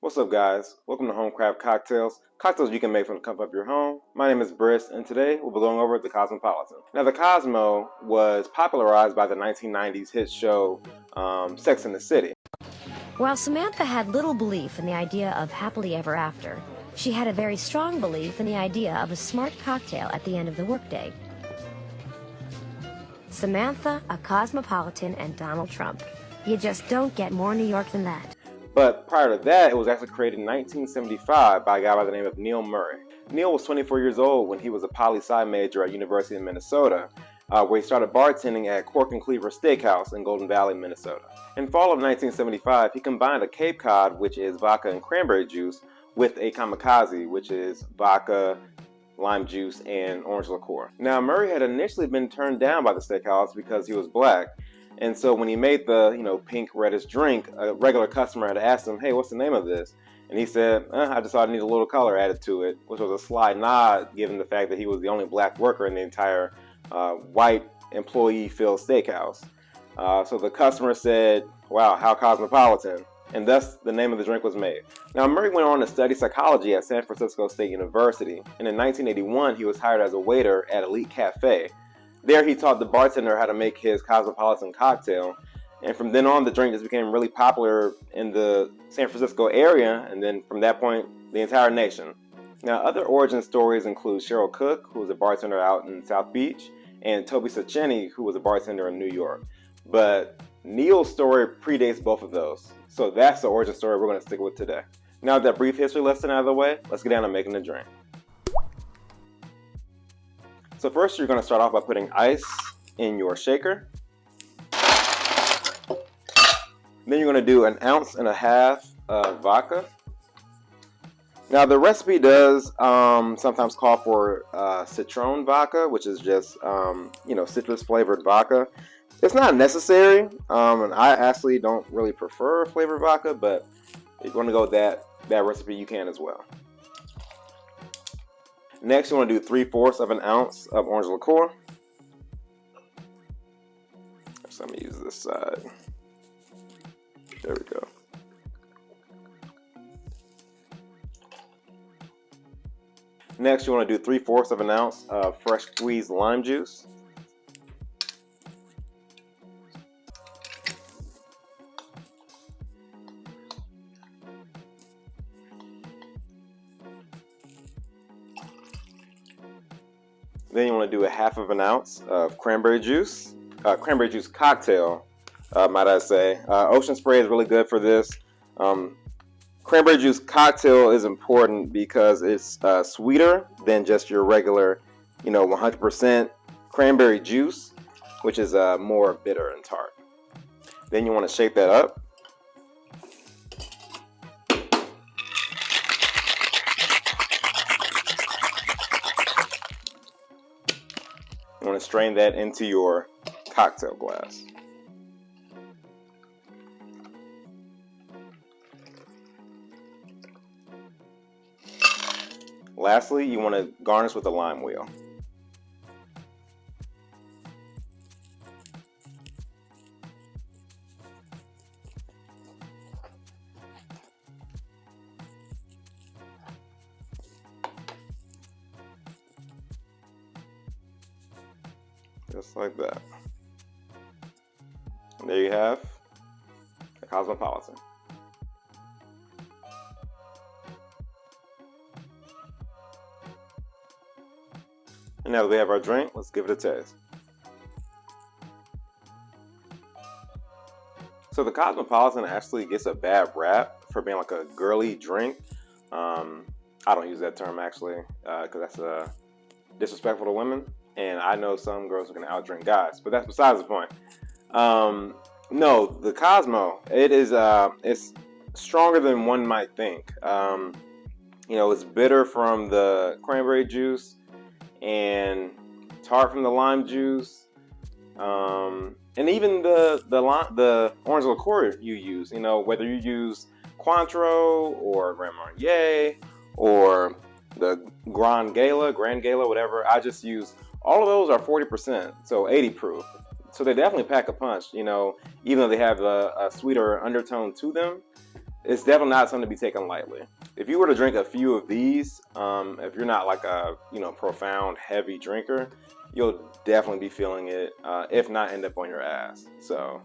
What's up, guys? Welcome to HomeCraft Cocktails you can make from the comfort of your home. My name is Briss, and today we'll be going over the Cosmopolitan. Now, the Cosmo was popularized by the 1990s hit show Sex and the City. While Samantha had little belief in the idea of happily ever after, she had a very strong belief in the idea of a smart cocktail at the end of the workday. Samantha, a cosmopolitan, and Donald Trump. You just don't get more New York than that. But prior to that, it was actually created in 1975 by a guy by the name of Neil Murray. Neil was 24 years old when he was a poli-sci major at University of Minnesota, where he started bartending at Cork and Cleaver Steakhouse in Golden Valley, Minnesota. In fall of 1975, he combined a Cape Cod, which is vodka and cranberry juice, with a kamikaze, which is vodka, lime juice, and orange liqueur. Now, Murray had initially been turned down by the steakhouse because he was black. And so when he made the, pink reddish drink, a regular customer had asked him, "Hey, what's the name of this?" And he said, "I just thought I need a little color added to it," which was a sly nod given the fact that he was the only black worker in the entire white employee-filled steakhouse. So the customer said, "Wow, how cosmopolitan." And thus the name of the drink was made. Now, Murray went on to study psychology at San Francisco State University. And in 1981, he was hired as a waiter at Elite Cafe. There, he taught the bartender how to make his cosmopolitan cocktail. And from then on, the drink just became really popular in the San Francisco area. And then from that point, the entire nation. Now, other origin stories include Cheryl Cook, who was a bartender out in South Beach, and Toby Sacchini, who was a bartender in New York. But Neil's story predates both of those. So that's the origin story we're going to stick with today. Now that brief history lesson out of the way, let's get down to making the drink. So first, you're going to start off by putting ice in your shaker. Then you're going to do 1.5 ounces of vodka. Now, the recipe does sometimes call for Citron Vodka, which is just, citrus flavored vodka. It's not necessary, and I actually don't really prefer flavored vodka, but if you're going to go with that recipe, you can as well. Next, you want to do 3/4 ounce of orange liqueur. So let me use this side. There we go. Next, you want to do 3/4 ounce of fresh squeezed lime juice. Then you want to do 1/2 ounce of cranberry juice cocktail, might I say. Ocean spray is really good for this. Cranberry juice cocktail is important because it's sweeter than just your regular, 100% cranberry juice, which is more bitter and tart. Then you want to shake that up. You want to strain that into your cocktail glass. Lastly, you want to garnish with a lime wheel. Just like that. And there you have the Cosmopolitan. And now that we have our drink, let's give it a taste. So the Cosmopolitan actually gets a bad rap for being like a girly drink. I don't use that term actually, because that's disrespectful to women. And I know some girls are going to outdrink guys, but that's besides the point. No, the Cosmo, it's stronger than one might think. It's bitter from the cranberry juice and tart from the lime juice, and even the orange liqueur you use. Whether you use Cointreau or Grand Marnier or the Grand Gala, whatever. I just use all of those are 40%, so 80 proof. So they definitely pack a punch, even though they have a sweeter undertone to them. it's definitely not something to be taken lightly. If you were to drink a few of these, if you're not like a profound heavy drinker, you'll definitely be feeling it, if not end up on your ass. So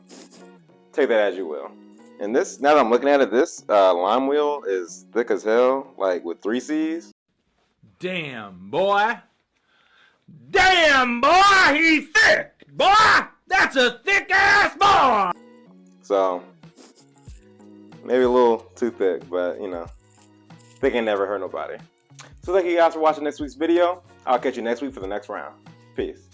take that as you will. And this, now that I'm looking at it, this lime wheel is thick as hell, like with 3 C's. Damn, boy. Damn, boy, he's thick. Boy, that's a thick ass boy. So maybe a little too thick, but thick ain't never hurt nobody. So thank you guys for watching next week's video. I'll catch you next week for the next round. Peace.